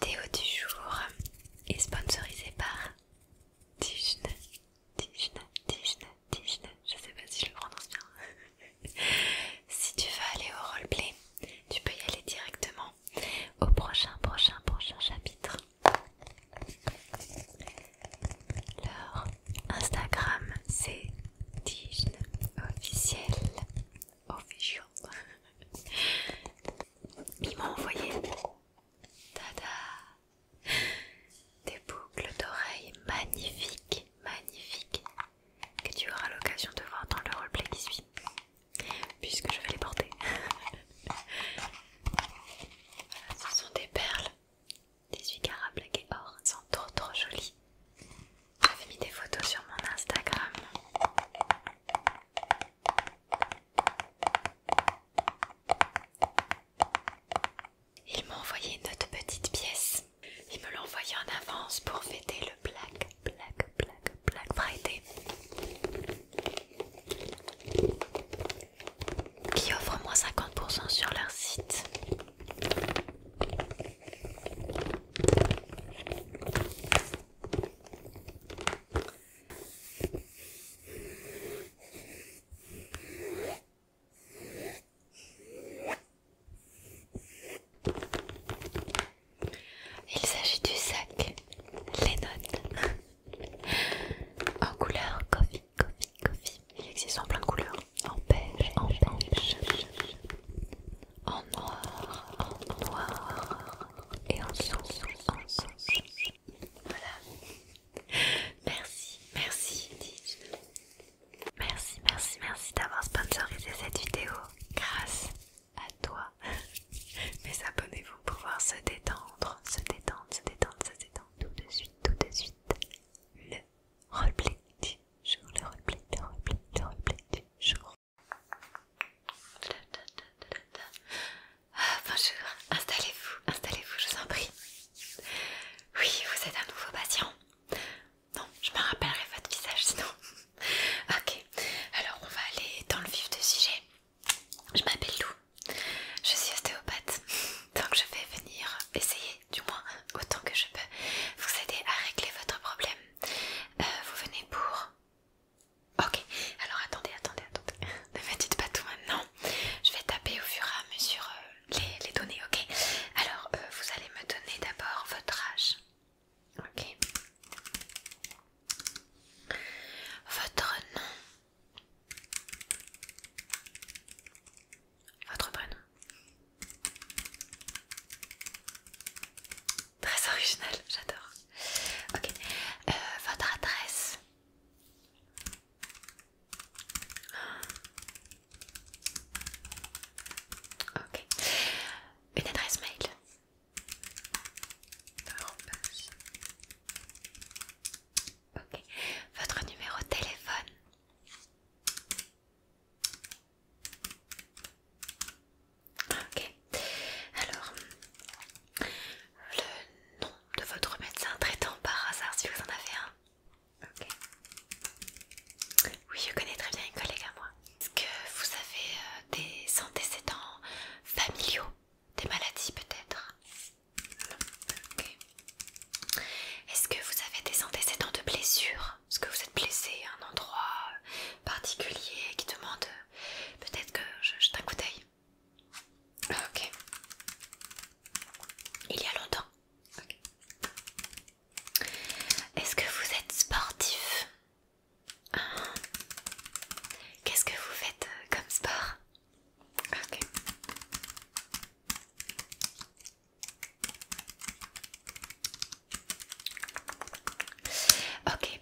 vidéo du jour est sponsorisée par Dijne. Je sais pas si je le prononce bien. Si tu veux aller au roleplay, tu peux y aller directement au prochain chapitre. Leur Instagram c'est Dijne officiel. Ils m'ont envoyé des boucles d'oreilles magnifiques, que tu auras l'occasion de voir dans le roleplay qui suit, puisque je vais les porter. Ce sont des perles, des carats black et or, elles sont trop jolies. J'avais mis des photos sur mon Instagram. Il m'a envoyé une autre petite pièce. Il me l'a envoyé en avance pour fêter le Black Friday, qui offre moins 50% sur leur site. Il s'agit du sac Lennon en couleur coffee. Il existe en plein de couleurs, en beige, en noir et en sans. Voilà. Merci Dijne. Merci d'avoir sponsorisé cette vidéo. Grâce à toi, mes abonnés vont pouvoir se détendre tout de suite. Le roleplay du jour, le roleplay du jour. Bonjour, installez-vous, je vous en prie. Oui, vous êtes un nouveau patient. Non, je me rappellerai votre visage sinon. Ok, alors on va aller dans le vif du sujet. Je m'appelle Lou, je suis ostéopathe, donc je vais venir essayer, du moins autant que je peux, vous aider à régler votre problème. Vous venez pour... Ok, alors attendez, ne me dites pas tout maintenant. Je vais taper au fur et à mesure les données, ok. Alors, vous allez me donner d'abord votre âge. Ok. Votre nom. Votre prénom. Très original, j'adore. Ok. Votre adresse. Ok. Une adresse mail. Ok. Votre numéro de téléphone. Ok. Alors, le nom de votre médecin traitant par hasard si vous en avez un. Ok. Oui, je connais très bien une collègue à moi. Est-ce que vous avez des antécédents familiaux? Des maladies peut-être? Ok. Est-ce que vous avez des antécédents de blessures? Est-ce que vous êtes blessé à un endroit particulier qui demande peut-être que je jette un coup d'œil? Ok. Il y a longtemps? Ok. Est-ce que vous êtes sportif? Qu'est-ce que vous faites comme sport? Ok. Ok.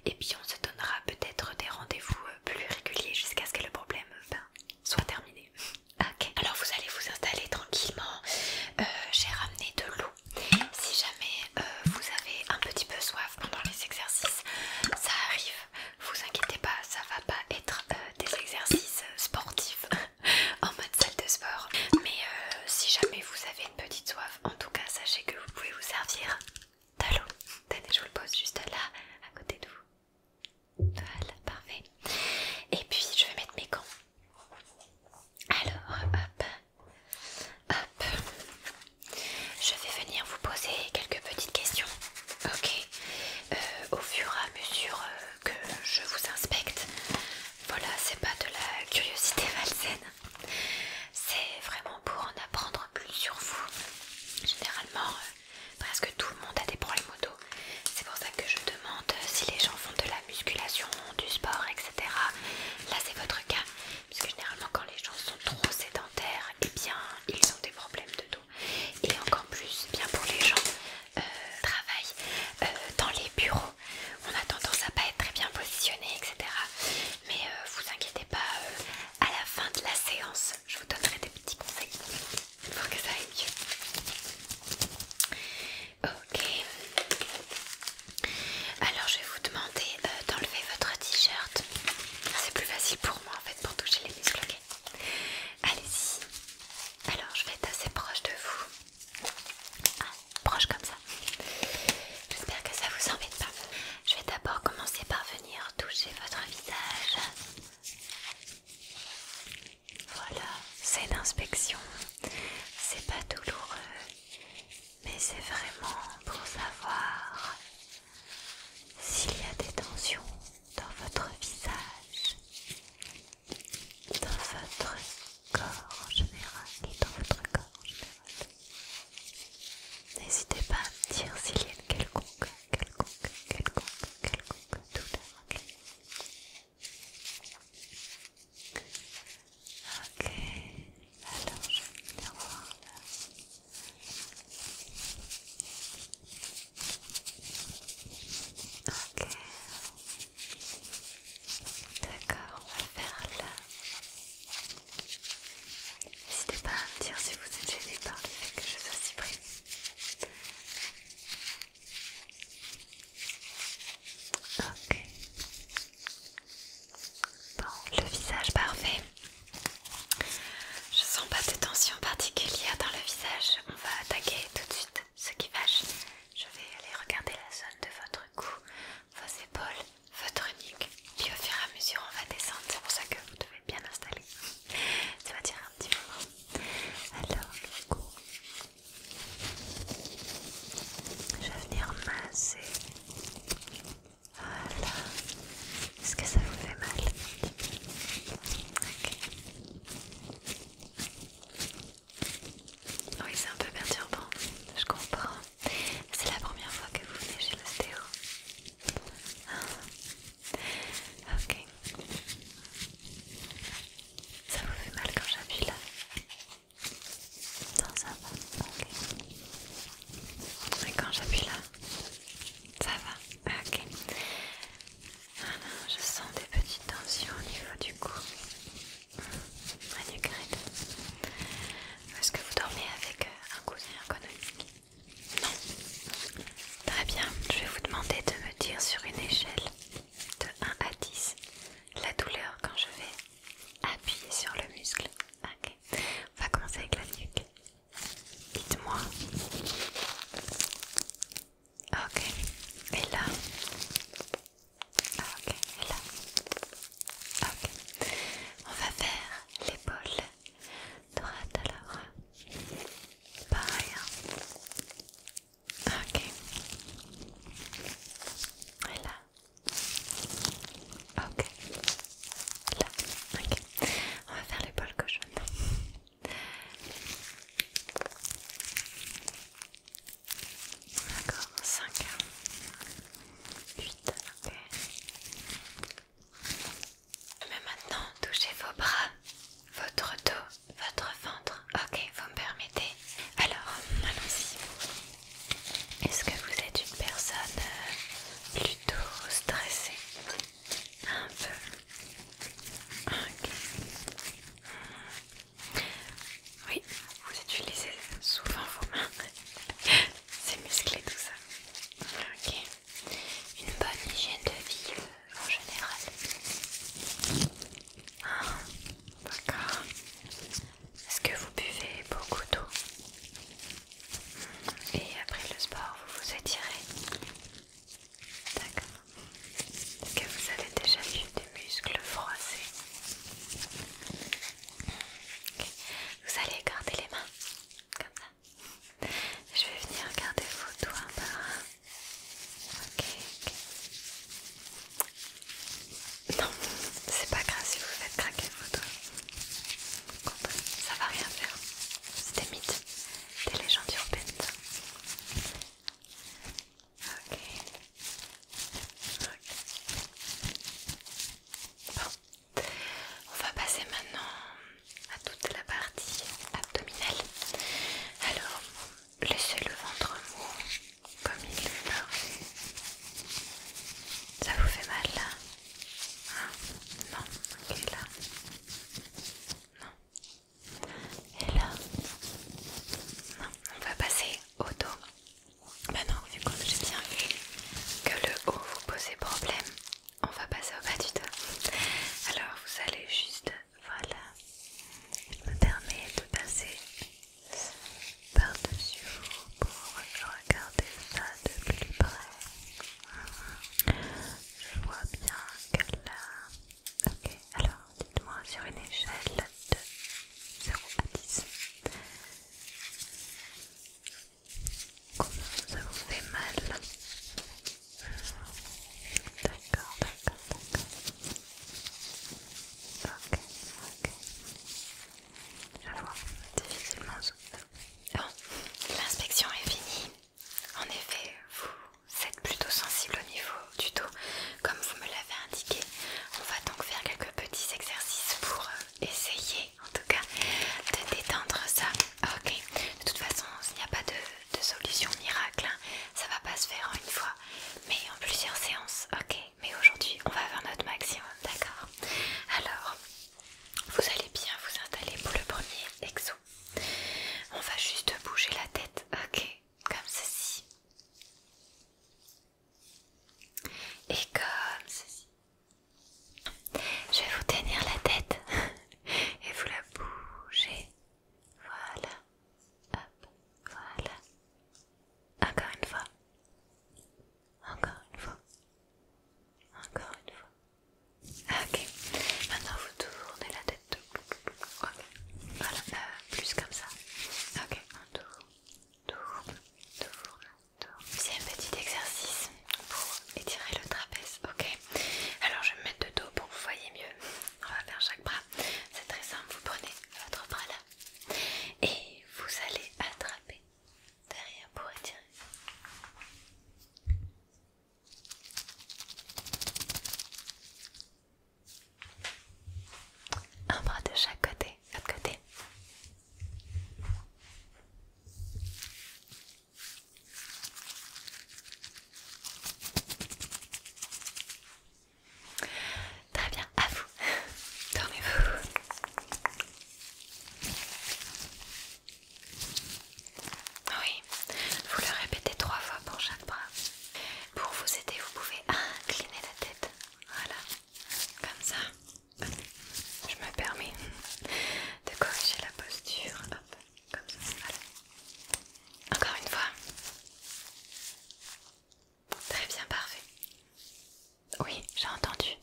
et puis on se donnera peut-être des rendez-vous plus réguliers jusqu'à ce que le problème soit terminé. Ok, alors vous allez vous installer tranquillement. J'ai ramené de l'eau. Si jamais vous avez un petit peu soif pendant les exercices, ça arrive, vous inquiétez pas, ça va pas être des exercices sportifs en mode salle de sport. Mais si jamais vous avez une petite soif, en tout cas sachez que vous pouvez vous servir de l'eau. Tenez, je vous le pose juste là, à côté de vous. Voilà.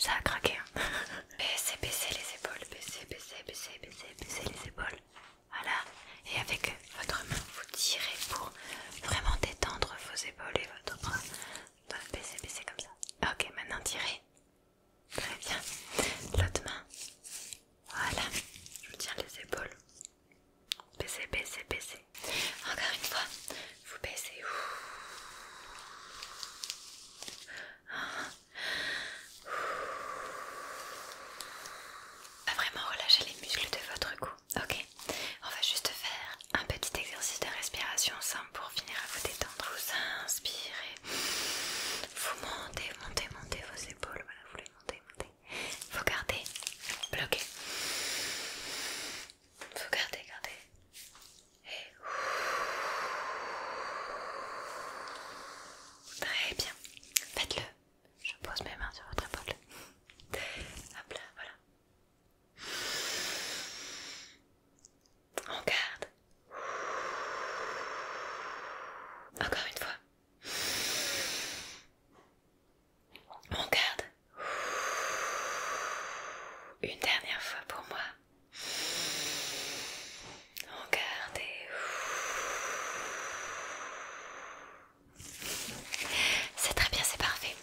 Ça a craqué. Hein. Baissez les épaules, baissez les épaules. Voilà. Et avec votre main, vous tirez pour vraiment détendre vos épaules et votre bras. Baissez comme ça. Ok, maintenant tirez. Très bien. L'autre main. Voilà. Je vous tiens les épaules. Baissez. Encore une fois. Vous baissez. On va vraiment relâcher les muscles de votre cou. Ok. On va juste faire un petit exercice de respiration simple pour finir à vous détendre. Vous inspirez. Vous montez vos épaules. Voilà, vous les montez. Vous gardez. Bloquez. Vous gardez. Et très bien. Faites-le. Je pose mes mains sur votre épaule. Hop là, voilà. On garde. Encore une fois. On garde. Une dernière fois pour moi. On garde et... C'est très bien, c'est parfait.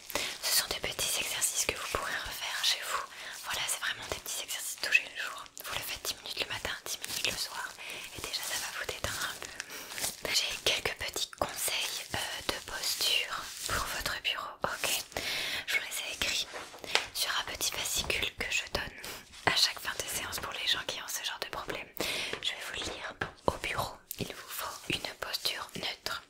Ce sont des petits exercices que vous pourrez refaire chez vous. Voilà, c'est vraiment des petits exercices tous les jours. Vous le faites 10 minutes le matin, 10 minutes le soir. Et déjà, ça va vous détendre un peu. J'ai quelques petits conseils de posture pour votre bureau. Ok, je vous les ai écrits sur un petit fascicule que je donne à chaque fin de séance pour les gens qui ont ce genre de problème. Je vais vous le lire. Au bureau, il vous faut une posture neutre.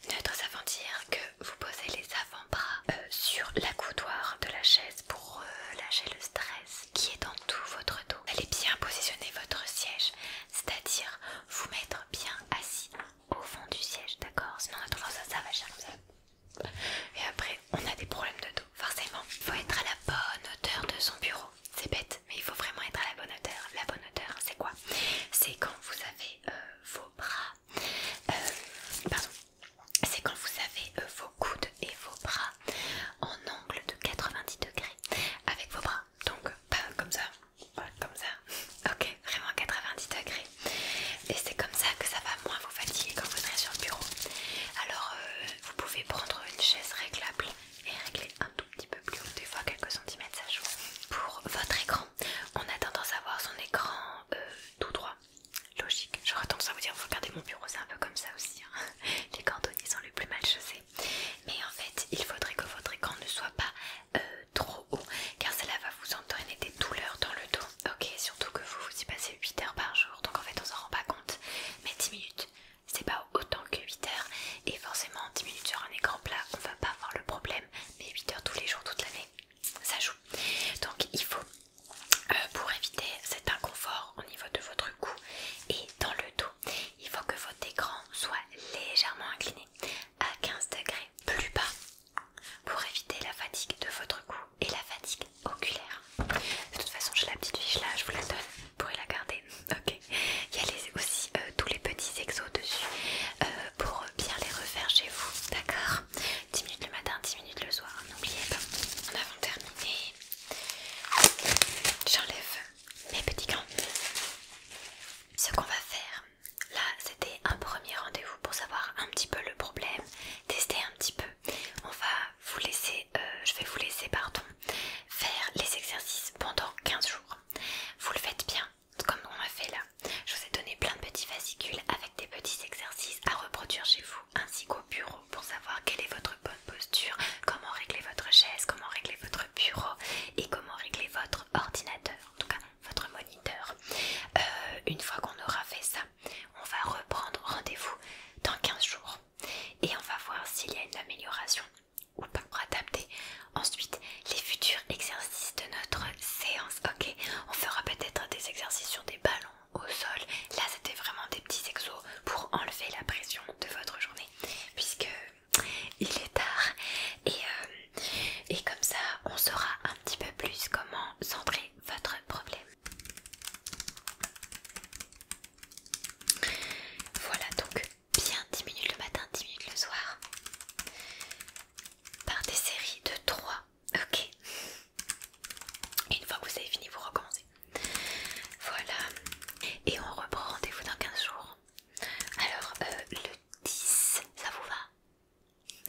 Neutre, ça veut dire que vous posez les avant-bras sur l'accoudoir de la chaise pour lâcher le stress qui est dans tout votre dos. Vous allez bien positionner votre siège, c'est-à-dire vous mettre bien assis au fond du siège, d'accord? Sinon on a tendance à s'avacher comme ça. Et après, on a des problèmes de dos. Forcément, il faut être à la bonne hauteur de son bureau. C'est bête, mais il faut vraiment être à la bonne hauteur. La bonne hauteur, c'est quoi? C'est quand vous avez vos bras... pardon. C'est quand vous avez vos coudes et vos bras en angle de 90 degrés avec vos bras. Donc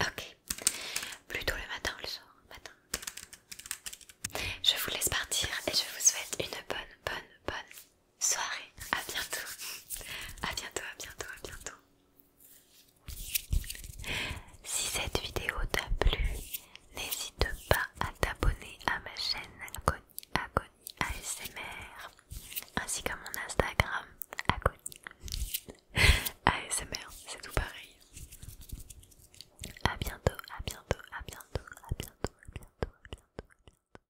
Ok.